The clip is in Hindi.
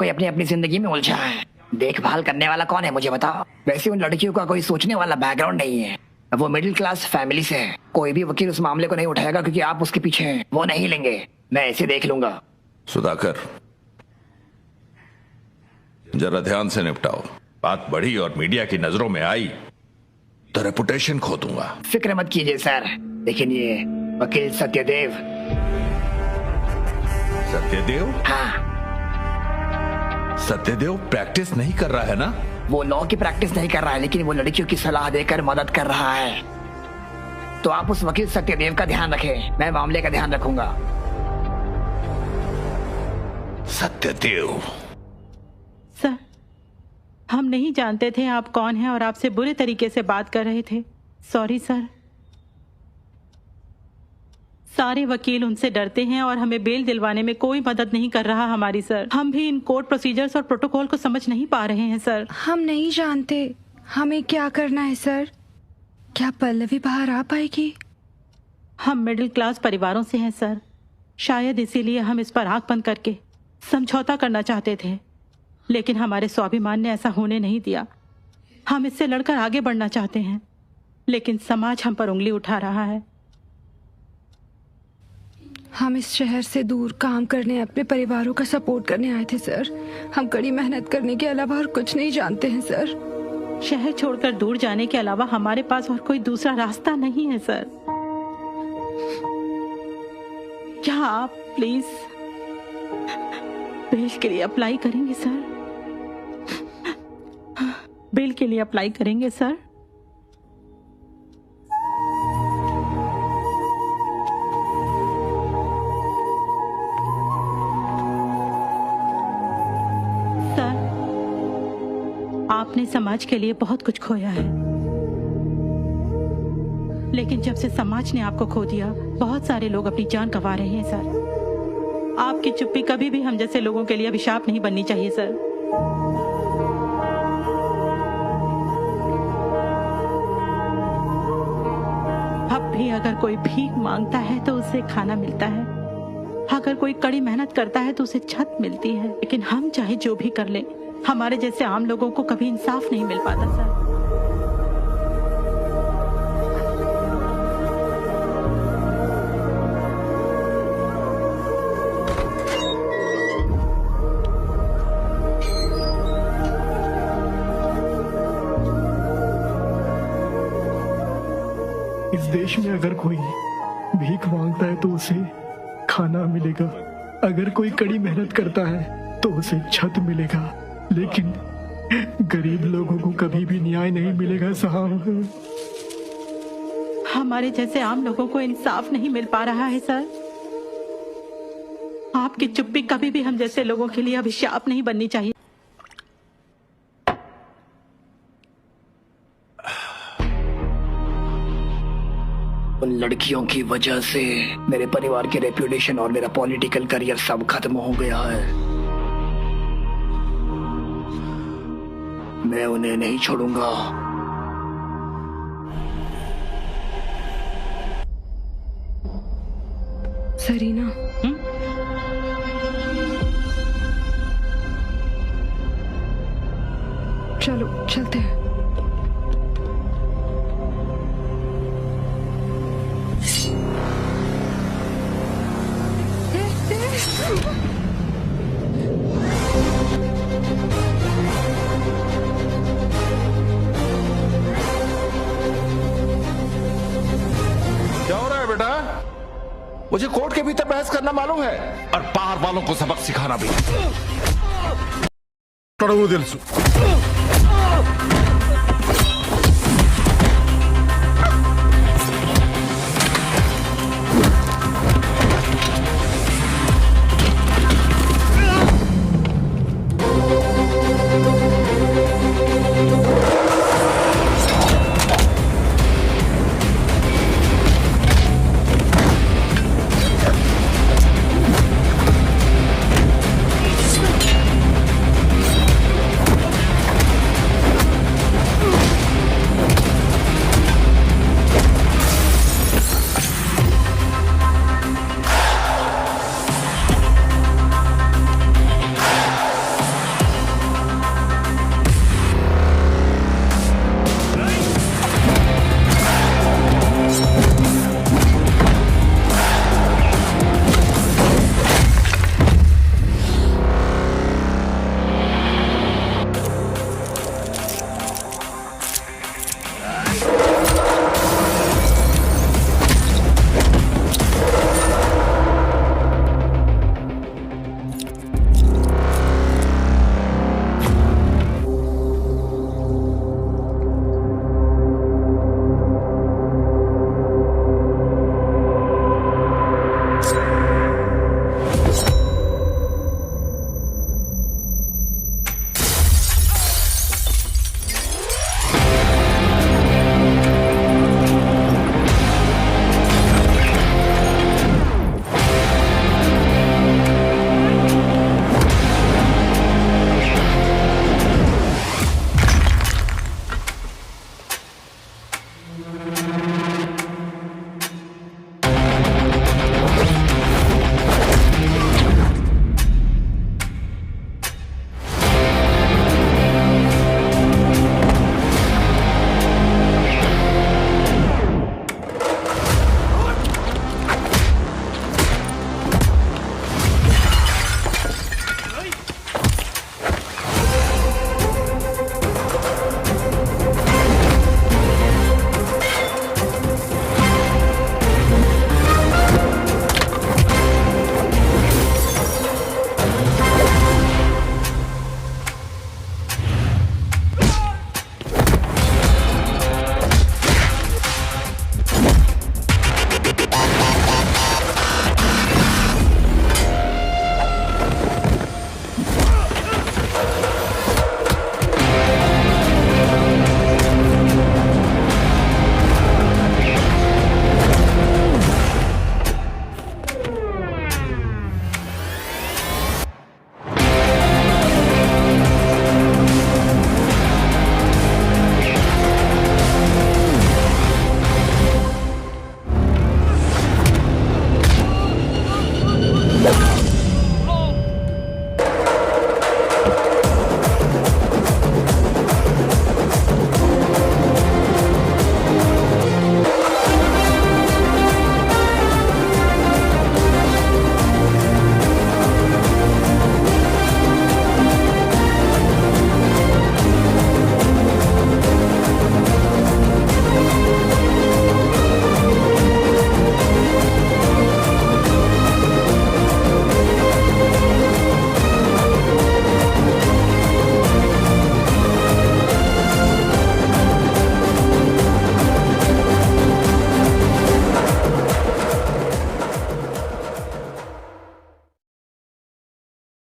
कोई अपनी अपनी जिंदगी में उलझा है। देखभाल करने वाला कौन है मुझे बताओ। वैसे उन लड़कियों का कोई सोचने वाला बैकग्राउंड नहीं है, वो मिडिल क्लास फैमिली से है। कोई भी वकील उस मामले को नहीं उठाएगा क्योंकि आप उसके पीछे हैं। वो नहीं लेंगे, मैं ऐसे देख लूंगा। सुधाकर, जरा ध्यान से निपटाओ। बात बढ़ी और मीडिया की नजरों में आई तो रेपुटेशन खो दूंगा। फिक्र मत कीजिए सर, लेकिन ये वकील सत्यदेव। सत्यदेव? हाँ, सत्यदेव प्रैक्टिस नहीं कर रहा है ना? वो लॉ की प्रैक्टिस नहीं कर रहा है, लेकिन वो लड़कियों की सलाह देकर मदद कर रहा है। तो आप उस वकील सत्यदेव का ध्यान रखें, मैं मामले का ध्यान रखूंगा। सत्यदेव? सर, हम नहीं जानते थे आप कौन हैं और आपसे बुरे तरीके से बात कर रहे थे। Sorry sir. सारे वकील उनसे डरते हैं और हमें बेल दिलवाने में कोई मदद नहीं कर रहा हमारी सर। हम भी इन कोर्ट प्रोसीजर्स और प्रोटोकॉल को समझ नहीं पा रहे हैं सर। हम नहीं जानते हमें क्या करना है सर। क्या पल्लवी बाहर आ पाएगी? हम मिडिल क्लास परिवारों से हैं सर, शायद इसीलिए हम इस पर आंख बंद करके समझौता करना चाहते थे, लेकिन हमारे स्वाभिमान ने ऐसा होने नहीं दिया। हम इससे लड़कर आगे बढ़ना चाहते हैं, लेकिन समाज हम पर उंगली उठा रहा है। हम इस शहर से दूर काम करने, अपने परिवारों का सपोर्ट करने आए थे सर। हम कड़ी मेहनत करने के अलावा और कुछ नहीं जानते हैं सर। शहर छोड़कर दूर जाने के अलावा हमारे पास और कोई दूसरा रास्ता नहीं है सर। क्या आप प्लीज बेल के लिए अप्लाई करेंगे सर? बेल के लिए अप्लाई करेंगे सर? सर, आपने समाज के लिए बहुत कुछ खोया है, लेकिन जब से समाज ने आपको खो दिया, बहुत सारे लोग अपनी जान गंवा रहे हैं सर। आपकी चुप्पी कभी भी हम जैसे लोगों के लिए अभिशाप नहीं बननी चाहिए सर। अब भी अगर कोई भीख मांगता है तो उसे खाना मिलता है, अगर कोई कड़ी मेहनत करता है तो उसे छत मिलती है, लेकिन हम चाहे जो भी कर लें, हमारे जैसे आम लोगों को कभी इंसाफ नहीं मिल पाता सर। इस देश में अगर कोई भीख मांगता है तो उसे खाना मिलेगा, अगर कोई कड़ी मेहनत करता है तो उसे छत मिलेगा, लेकिन गरीब लोगों को कभी भी न्याय नहीं मिलेगा साहब। हमारे जैसे आम लोगों को इंसाफ नहीं मिल पा रहा है सर। आपकी चुप्पी कभी भी हम जैसे लोगों के लिए अभिशाप नहीं बननी चाहिए। उन लड़कियों की वजह से मेरे परिवार के रेप्यूटेशन और मेरा पॉलिटिकल करियर सब खत्म हो गया है। मैं उन्हें नहीं छोड़ूंगा। सरीना, चलो चलते हैं। क्या हो रहा है बेटा? मुझे कोर्ट के भीतर बहस करना मालूम है और बाहर वालों को सबक सिखाना भी। తొడవు తెలుసు